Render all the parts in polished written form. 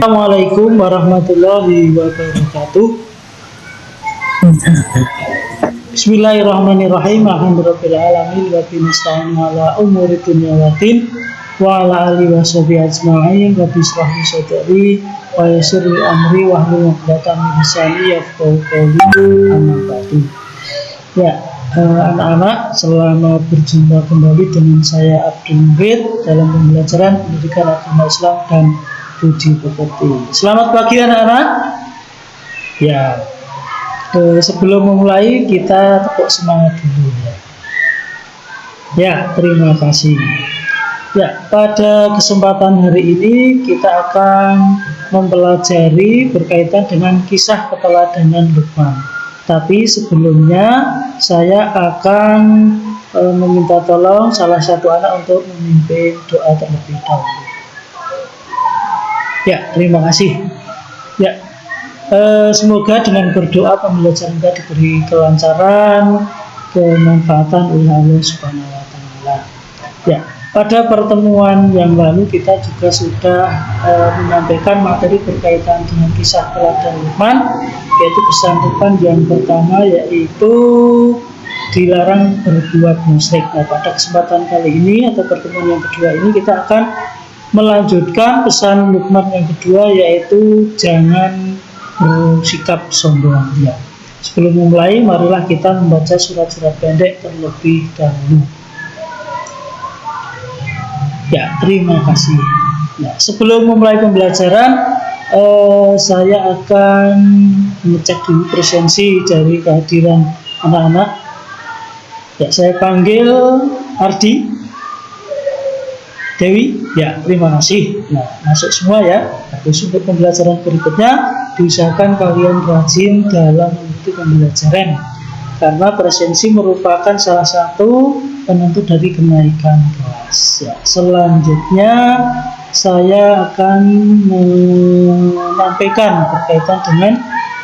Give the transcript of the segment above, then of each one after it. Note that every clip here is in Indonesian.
Assalamualaikum warahmatullahi wabarakatuh. Bismillahirrahmanirrahim. Alhamdulillahirabbil alamin wa binasta'inu ala umuri dunya waddin wa ala alihi washabihi ajma'in. Rabbi shrah li sadri wa yassir li amri wahlul 'uqdatam min lisani yafqahu qawli. Amma ba'du. Ya, anak-anak, selamat berjumpa kembali dengan saya Abdul Murid dalam pembelajaran pendidikan agama Islam dan budi pekerti. Selamat pagi anak-anak. Ya, sebelum memulai kita tepuk semangat dulu ya. Ya, terima kasih. Ya, pada kesempatan hari ini kita akan mempelajari berkaitan dengan kisah keteladanan Luqman. Tapi sebelumnya saya akan meminta tolong salah satu anak untuk memimpin doa terlebih dahulu. Ya, terima kasih. Ya, semoga dengan berdoa pembelajaran kita diberi kelancaran, kemanfaatan oleh Allah Subhanahu wa Ta'ala. Ya, pada pertemuan yang lalu kita juga sudah menyampaikan materi berkaitan dengan kisah teladan Luqman, yaitu pesan Tuhan yang pertama yaitu dilarang berbuat musyrik. Nah, pada kesempatan kali ini atau pertemuan yang kedua ini kita akan melanjutkan pesan Luqman yang kedua, yaitu jangan bersikap sombong. Ya. Sebelum memulai, marilah kita membaca surat-surat pendek terlebih dahulu. Ya, terima kasih. Ya, sebelum memulai pembelajaran, saya akan mengecek dulu presensi dari kehadiran anak-anak. Ya, saya panggil Ardi, Dewi. Ya, terima kasih. Nah, masuk semua ya. Terus untuk pembelajaran berikutnya diusahakan kalian rajin dalam mengikuti pembelajaran, karena presensi merupakan salah satu penentu dari kenaikan kelas. Ya, selanjutnya saya akan menyampaikan berkaitan dengan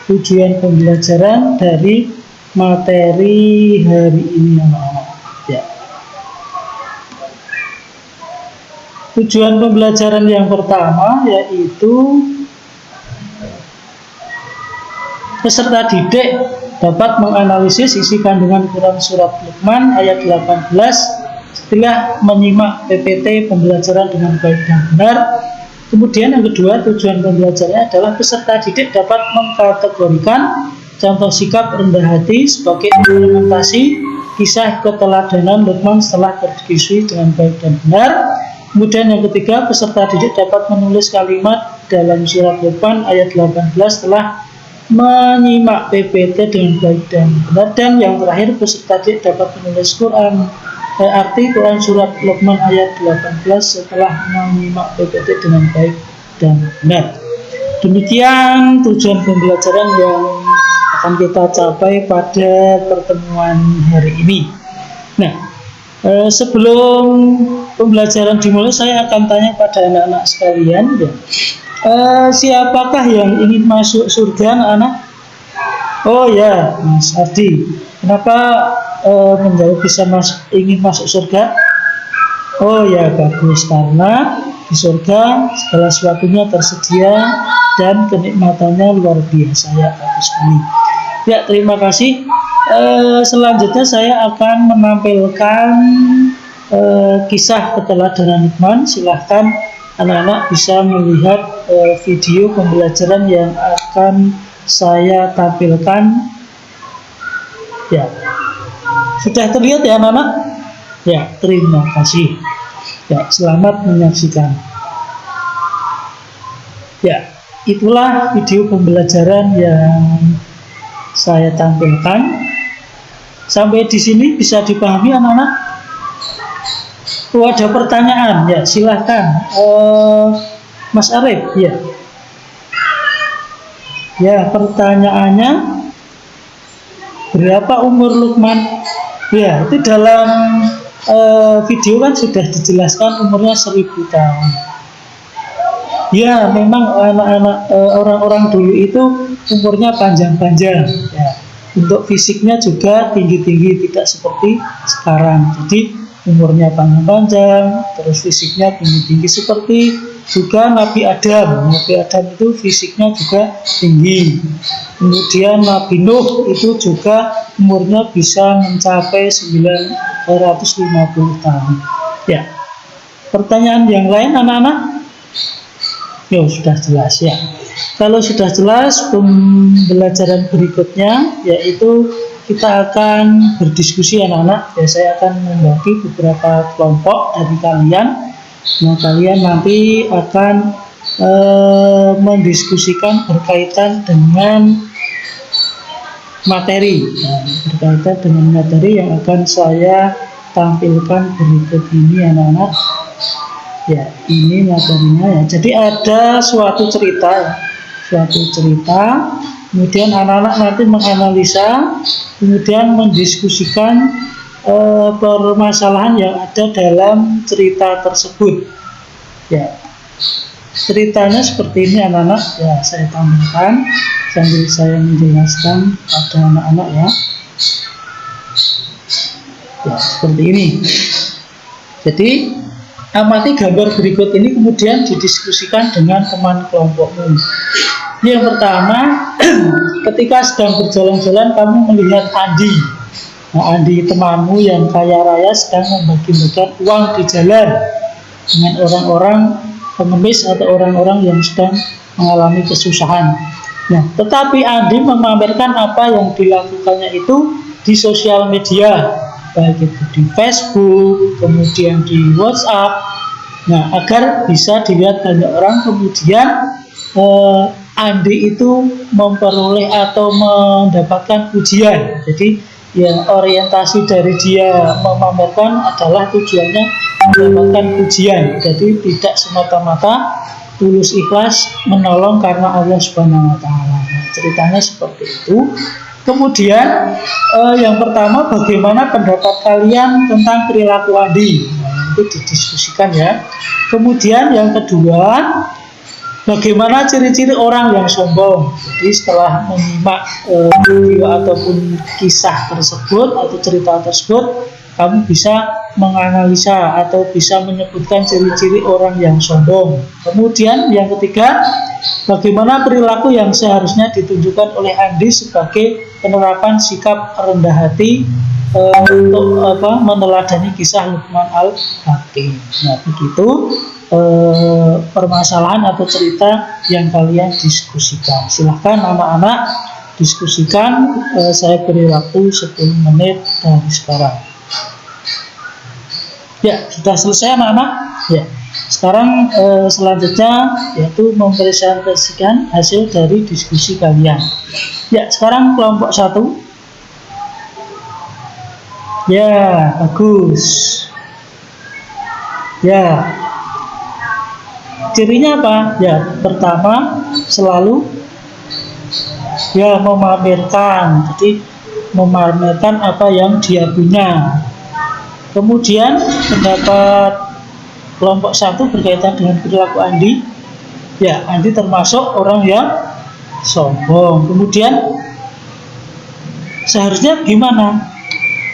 tujuan pembelajaran dari materi hari ini anak-anak. Ya. Tujuan pembelajaran yang pertama yaitu peserta didik dapat menganalisis isi kandungan Quran surat Luqman ayat 18 setelah menyimak PPT pembelajaran dengan baik dan benar. Kemudian yang kedua, tujuan pembelajarannya adalah peserta didik dapat mengkategorikan contoh sikap rendah hati sebagai implementasi kisah keteladanan Luqman setelah berdiskusi dengan baik dan benar. Kemudian yang ketiga, peserta didik dapat menulis kalimat dalam surat Luqman ayat 18 setelah menyimak PPT dengan baik dan benar. Dan yang terakhir, peserta didik dapat menulis arti Quran surat Luqman ayat 18 setelah menyimak PPT dengan baik dan benar. Demikian tujuan pembelajaran yang akan kita capai pada pertemuan hari ini. Nah, sebelum pembelajaran dimulai, saya akan tanya pada anak-anak sekalian ya. Siapakah yang ingin masuk surga anak-anak? Oh ya, Mas Ardi. Kenapa menjawab bisa ingin masuk surga? Oh ya, bagus, karena di surga segala sesuatunya tersedia dan kenikmatannya luar biasa. Ya, bagus sekali. Ya, terima kasih. Selanjutnya saya akan menampilkan kisah keteladanan Luqman. Silahkan anak-anak bisa melihat video pembelajaran yang akan saya tampilkan. Ya, sudah terlihat ya anak-anak? Ya, terima kasih. Ya, selamat menyaksikan. Ya, itulah video pembelajaran yang saya tampilkan. Sampai di sini bisa dipahami anak-anak? Oh, ada pertanyaan ya, silahkan Mas Arif. Ya, ya, pertanyaannya berapa umur Luqman? Ya, itu dalam video kan sudah dijelaskan umurnya 1000 tahun. Ya, memang anak-anak orang-orang dulu itu umurnya panjang-panjang ya. Untuk fisiknya juga tinggi-tinggi, tidak seperti sekarang. Jadi umurnya panjang-panjang, terus fisiknya tinggi-tinggi seperti juga Nabi Adam. Nabi Adam itu fisiknya juga tinggi. Kemudian Nabi Nuh itu juga umurnya bisa mencapai 950 tahun. Ya. Pertanyaan yang lain anak-anak? Ya, sudah jelas ya. Kalau sudah jelas, pembelajaran berikutnya yaitu kita akan berdiskusi anak-anak. Ya, saya akan membagi beberapa kelompok dari kalian. Nah, kalian nanti akan mendiskusikan berkaitan dengan materi. Nah, berkaitan dengan materi yang akan saya tampilkan berikut ini anak-anak. Ya, ini materinya ya. Jadi ada suatu cerita ya. Suatu cerita, kemudian anak-anak nanti menganalisa, kemudian mendiskusikan permasalahan yang ada dalam cerita tersebut. Ya, ceritanya seperti ini anak-anak. Ya, saya tampilkan sambil saya menjelaskan pada anak-anak ya. Ya, seperti ini. Jadi amati gambar berikut ini, kemudian didiskusikan dengan teman kelompokmu. Yang pertama, ketika sedang berjalan-jalan kamu melihat Andi. Nah, Andi temanmu yang kaya raya sedang membagi-bagikan uang di jalan dengan orang-orang pengemis atau orang-orang yang sedang mengalami kesusahan. Nah, tetapi Andi memamerkan apa yang dilakukannya itu di sosial media, baik itu di Facebook, kemudian di WhatsApp. Nah, agar bisa dilihat banyak orang, kemudian Andi itu memperoleh atau mendapatkan pujian. Jadi yang orientasi dari dia memamerkan adalah tujuannya mendapatkan pujian. Jadi tidak semata-mata tulus ikhlas menolong karena Allah Subhanahu wa taala. Nah, ceritanya seperti itu. Kemudian yang pertama, bagaimana pendapat kalian tentang perilaku Andi? Nah, itu didiskusikan ya. Kemudian yang kedua, bagaimana ciri-ciri orang yang sombong? Jadi setelah menyimak video ataupun kisah tersebut atau cerita tersebut, kamu bisa menganalisa atau bisa menyebutkan ciri-ciri orang yang sombong. Kemudian yang ketiga, bagaimana perilaku yang seharusnya ditunjukkan oleh Andi sebagai penerapan sikap rendah hati untuk meneladani kisah Luqman al-Hakim. Nah, begitu permasalahan atau cerita yang kalian diskusikan. Silahkan anak-anak diskusikan. Saya beri waktu 10 menit dari sekarang. Ya, sudah selesai anak-anak. Ya, sekarang selanjutnya yaitu mempresentasikan hasil dari diskusi kalian. Ya, sekarang kelompok 1. Ya, bagus. Ya, cirinya apa? Ya, pertama selalu ya memamerkan. Jadi memamerkan apa yang dia punya. Kemudian pendapat kelompok 1 berkaitan dengan perilaku Andi. Ya, Andi termasuk orang yang sombong. Kemudian seharusnya gimana?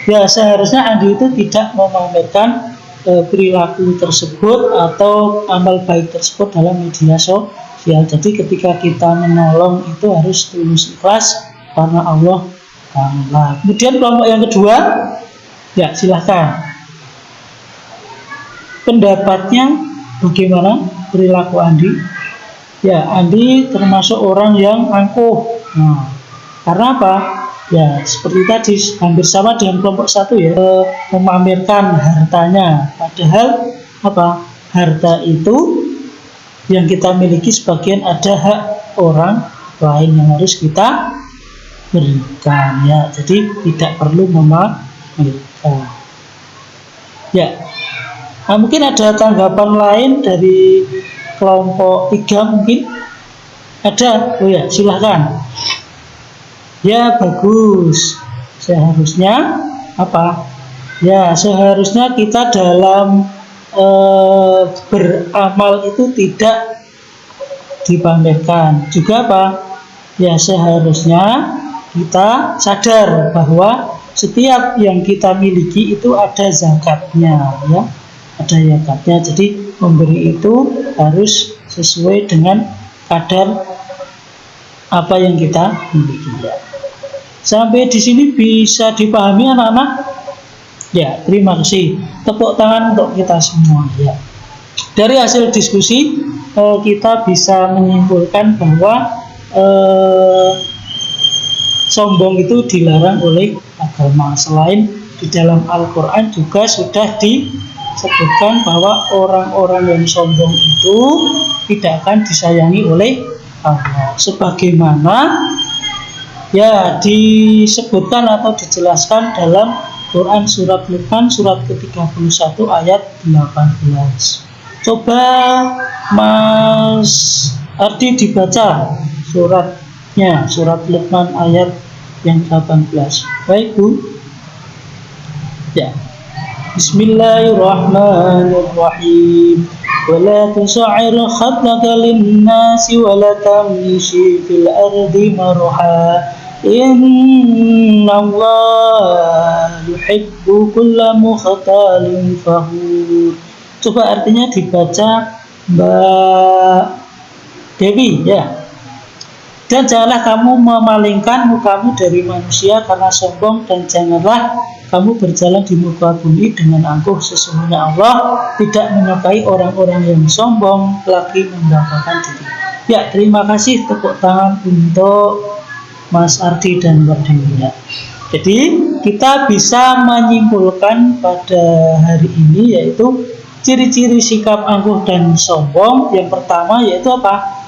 Ya, seharusnya Andi itu tidak memamerkan perilaku tersebut atau amal baik tersebut dalam media sosial. Jadi ketika kita menolong itu harus tulus ikhlas karena Allah Ta'ala. Kemudian kelompok yang kedua, ya silahkan. Pendapatnya bagaimana perilaku Andi? Ya, Andi termasuk orang yang angkuh. Nah, karena apa? Ya, seperti tadi hampir sama dengan kelompok 1 ya, memamerkan hartanya. Padahal apa? Harta itu yang kita miliki sebagian ada hak orang lain yang harus kita berikan ya. Jadi tidak perlu memamerkan. Ya. Nah, mungkin ada tanggapan lain dari kelompok 3 mungkin? Ada? Oh ya, silahkan. Ya, bagus. Seharusnya apa? Ya, seharusnya kita dalam beramal itu tidak dipamerkan. Juga apa? Ya, seharusnya kita sadar bahwa setiap yang kita miliki itu ada zakatnya, ya, ada zakatnya. Jadi memberi itu harus sesuai dengan kadar apa yang kita miliki, ya. Sampai di sini bisa dipahami anak-anak? Ya, terima kasih. Tepuk tangan untuk kita semua, ya. Dari hasil diskusi kita bisa menyimpulkan bahwa sombong itu dilarang oleh agama. Selain di dalam Al-Quran juga sudah disebutkan bahwa orang-orang yang sombong itu tidak akan disayangi oleh Allah. Sebagaimana ya disebutkan atau dijelaskan dalam Quran surat Luqman surat ke-31 ayat 18. Coba Mas Ardi dibaca suratnya, surat Luqman ayat yang 18. Baik Bu. Ya. Bismillahirrahmanirrahim. Wala tusa'ir khaddaka lin-nasi wala tamshi fil ardi marha. Innallaha yuhibbu kulla mukhtalin fakhur. Coba artinya dibaca Mbak Dewi, ya. Dan janganlah kamu memalingkan mukamu dari manusia karena sombong, dan janganlah kamu berjalan di muka bumi dengan angkuh. Sesungguhnya Allah tidak menyukai orang-orang yang sombong lagi membanggakan diri. Ya, terima kasih, tepuk tangan untuk Mas Ardi dan Mbak Dewi, ya. Jadi kita bisa menyimpulkan pada hari ini yaitu ciri-ciri sikap angkuh dan sombong. Yang pertama yaitu apa?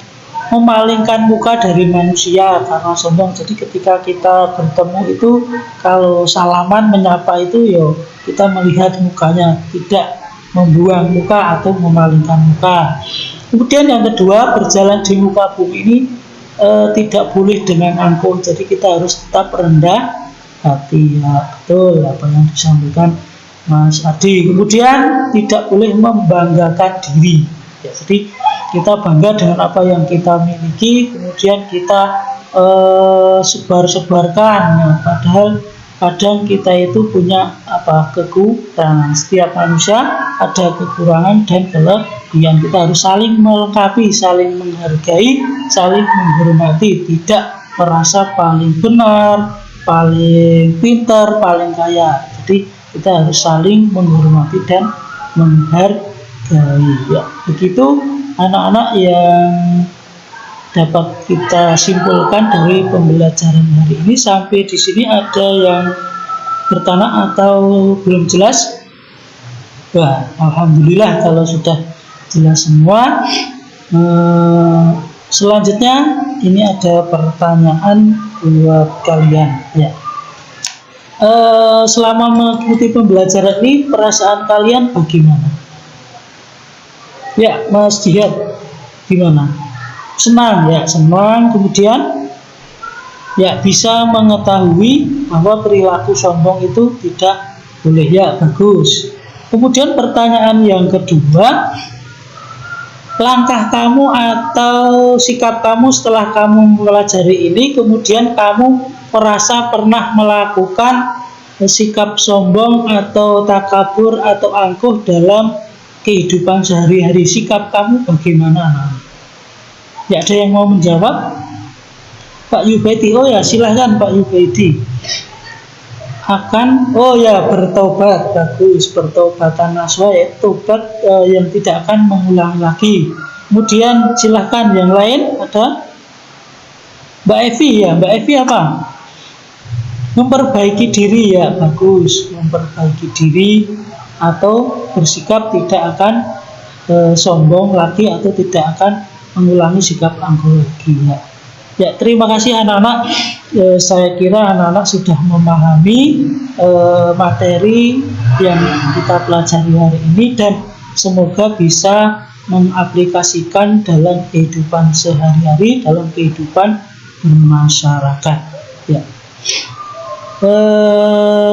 Memalingkan muka dari manusia karena sombong. Jadi ketika kita bertemu itu, kalau salaman menyapa itu yo kita melihat mukanya, tidak membuang muka atau memalingkan muka. Kemudian yang kedua, berjalan di muka bumi ini tidak boleh dengan angkuh. Jadi kita harus tetap rendah hati, ya, betul apa yang disampaikan Mas Adi. Kemudian tidak boleh membanggakan diri, ya. Jadi kita bangga dengan apa yang kita miliki, kemudian kita sebar-sebarkan, ya. Padahal kadang kita itu punya kekurangan. Setiap manusia ada kekurangan dan kelebihan. Kita harus saling melengkapi, saling menghargai, saling menghormati, tidak merasa paling benar, paling pintar, paling kaya. Jadi kita harus saling menghormati dan menghargai, ya. Begitu anak-anak yang dapat kita simpulkan dari pembelajaran hari ini. Sampai di sini ada yang bertanya atau belum jelas? Wah, alhamdulillah kalau sudah jelas semua. Selanjutnya ini ada pertanyaan buat kalian, ya. Selama mengikuti pembelajaran ini, perasaan kalian bagaimana? Ya, Mas Jihad, gimana? Senang, ya, senang. Kemudian ya bisa mengetahui bahwa perilaku sombong itu tidak boleh, ya, bagus. Kemudian pertanyaan yang kedua, langkah kamu atau sikap kamu setelah kamu mempelajari ini, kemudian kamu merasa pernah melakukan sikap sombong atau takabur atau angkuh dalam kehidupan sehari-hari. Sikap kamu bagaimana? Ya, ada yang mau menjawab? Pak Yubaidi. Oh ya, silahkan Pak Yubaidi. Oh ya, bertobat. Bagus, bertobatan nasuha, ya, tobat yang tidak akan mengulang lagi. Kemudian silahkan yang lain, ada Mbak Evi, ya. Mbak Evi apa? Memperbaiki diri, ya, bagus. Memperbaiki diri atau bersikap tidak akan sombong lagi atau tidak akan mengulangi sikap angkuh lagi, ya. Ya, terima kasih anak-anak. Saya kira anak-anak sudah memahami materi yang kita pelajari hari ini dan semoga bisa mengaplikasikan dalam kehidupan sehari-hari, dalam kehidupan bermasyarakat, ya.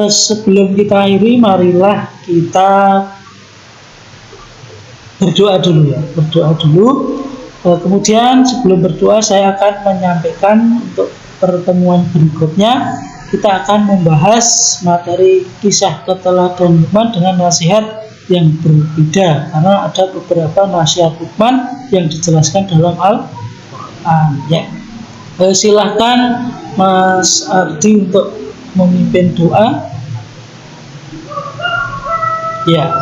Sebelum kita akhiri, marilah kita berdoa dulu, ya. Berdoa dulu. Kemudian sebelum berdoa saya akan menyampaikan untuk pertemuan berikutnya kita akan membahas materi kisah keteladanan Luqman dengan nasihat yang berbeda, karena ada beberapa nasihat Luqman yang dijelaskan dalam Al-Quran. Ya. Silahkan Mas Ardi untuk memimpin doa. Ya,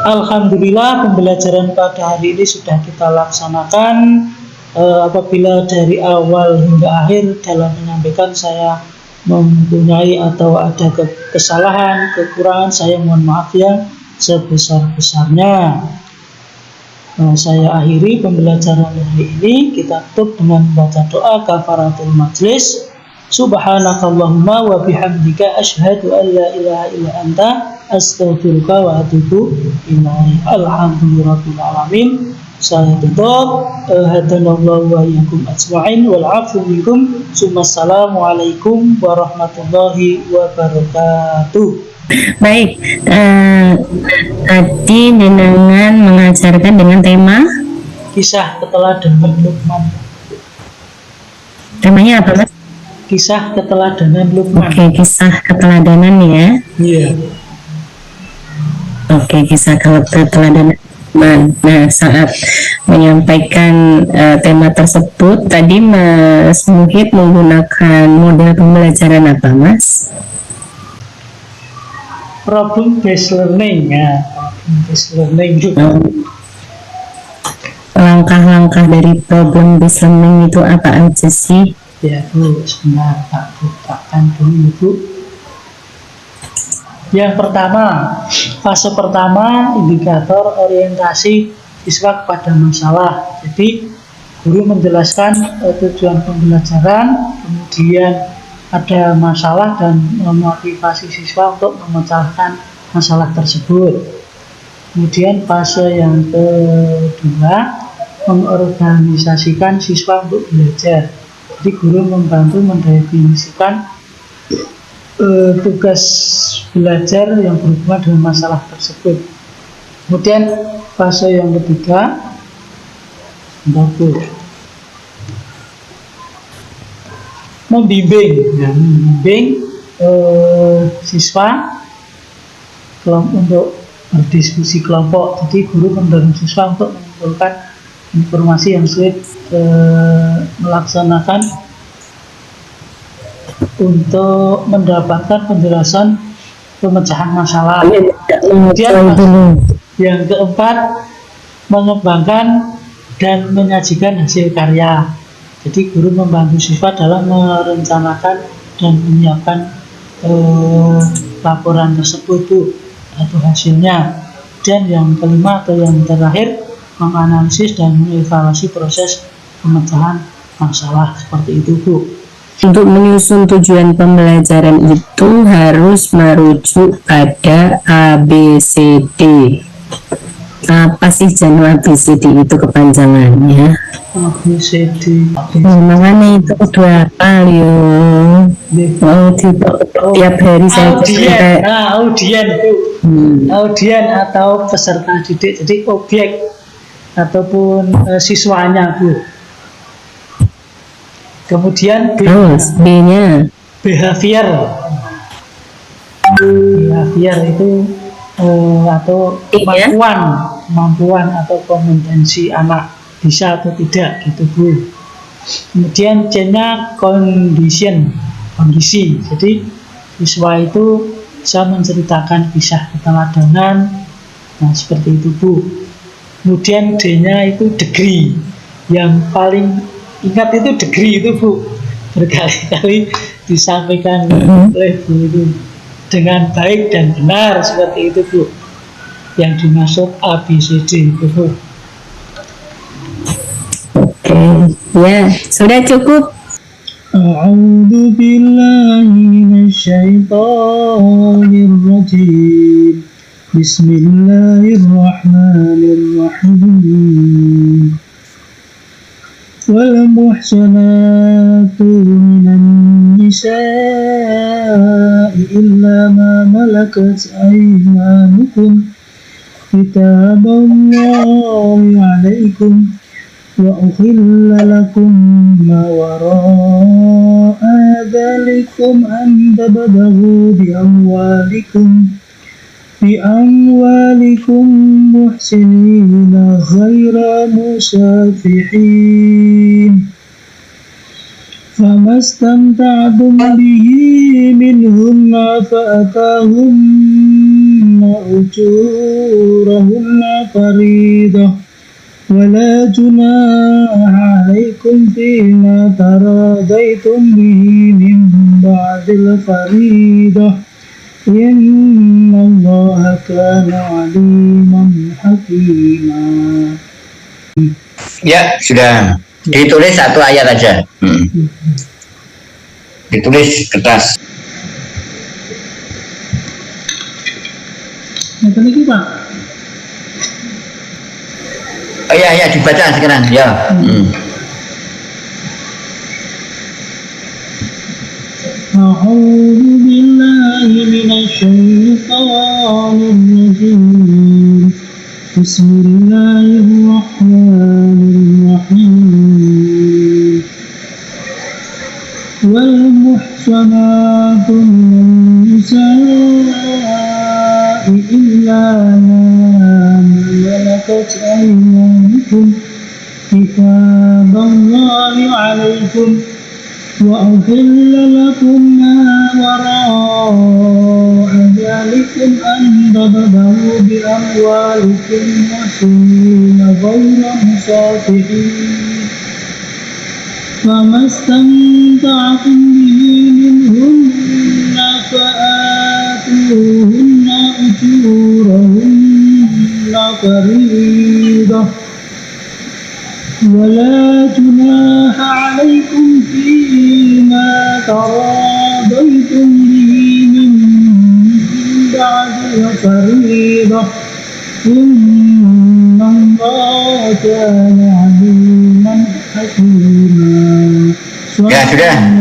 alhamdulillah pembelajaran pada hari ini sudah kita laksanakan. Apabila dari awal hingga akhir dalam menyampaikan saya mempunyai atau ada kesalahan, kekurangan, saya mohon maaf yang sebesar-besarnya. Saya akhiri pembelajaran hari ini. Kita tutup dengan membaca doa kafaratul majlis. Subhanakallahumma wa bihamdika asyhadu an la ilaha illa anta astaghfiruka wa atubu ilaik. Alhamdulillahirabbil alamin. Saya tutup. Hadanallahu wa iyyakum ajma'in wal 'afwu minkum. Assalamualaikum warahmatullahi wabarakatuh. Baik, tadi dengan mengajarkan dengan tema kisah keteladanan Luqman. Temanya apa, Mas? Kisah keteladanan Luqman. Oke, kisah keteladanan ya. Iya. Oke, kisah keteladanan Luqman. Nah, saat menyampaikan tema tersebut tadi Mas Muhid menggunakan model pembelajaran apa, Mas? Problem based learning ya. Problem based learning juga. Langkah-langkah dari problem based learning itu apa aja sih? Ya Bu, sebentar tak bukakan dulu Bu. Yang pertama, fase pertama indikator orientasi siswa kepada masalah. Jadi guru menjelaskan tujuan pembelajaran, kemudian ada masalah dan memotivasi siswa untuk memecahkan masalah tersebut. Kemudian fase yang kedua, mengorganisasikan siswa untuk belajar. Jadi guru membantu mendefinisikan tugas belajar yang berhubungan dengan masalah tersebut. Kemudian fase yang ketiga, membimbing siswa untuk berdiskusi kelompok. Jadi guru mendorong siswa untuk mengumpulkan informasi yang sulit melaksanakan untuk mendapatkan penjelasan pemecahan masalah. Kemudian yang keempat, mengembangkan dan menyajikan hasil karya. Jadi guru membantu siswa dalam merencanakan dan menyiapkan laporan tersebut Bu, atau hasilnya. Dan yang kelima atau yang terakhir, menganalisis dan mengevaluasi proses pemecahan masalah. Seperti itu Bu. Untuk menyusun tujuan pembelajaran itu harus merujuk pada ABCD. Apa sih Janu ABCD itu kepanjangannya? ABCD. Makanya itu dua kali yo. Tiap hari saya audien. Audien itu. Audien atau peserta didik. Jadi objek ataupun siswanya Bu. Kemudian B-nya behavior itu atau kemampuan atau kompetensi anak bisa atau tidak gitu Bu. Kemudian C-nya kondisi. Jadi siswa itu bisa menceritakan kisah keteladanan. Nah seperti itu Bu. Kemudian D-nya itu degree. Yang paling ingat itu degree itu Bu, berkali-kali disampaikan oleh Bu itu dengan baik dan benar seperti itu Bu, yang dimaksud ABCD itu Bu. Oke, ya sudah cukup. A'udzu billahi minasyaitonir rajim. Bismillahirrahmanirrahim. والمحصنات من النساء إلا ما ملكت أيمانكم كتاب الله عليكم وأحل لكم ما وراء ذلكم أن تبتغوا بأموالكم محسنين غير مسافحين فما استمتعتم به منهن فآتوهن أجورهن فريضة ولا جناح عليكم فيما تراضيتم به من بعد الفريضة إن الله كان عليما حكيما. Ya, sudah. Ditulis satu ayat aja. Ditulis kertas. Nanti lagi Pak. Oh ya, dibaca sekarang. Ya. أعوذ بالله من الشيطان الرجيم بسم الله الرحمن الرحيم والمحصنات من النساء إلا ما ملكت أيمانكم كتاب الله عليكم وأحل لكم ما وراء ذلكم أن تبتغوا بأموالكم محسنين غير مسافحين فما استمتعتم به منهن فآتوهن أجورهن فريضة ولا جناح عليكم فيما تراضيتم به من بعد الفريضة إن الله كان عليما حكيما. Ya, sudah.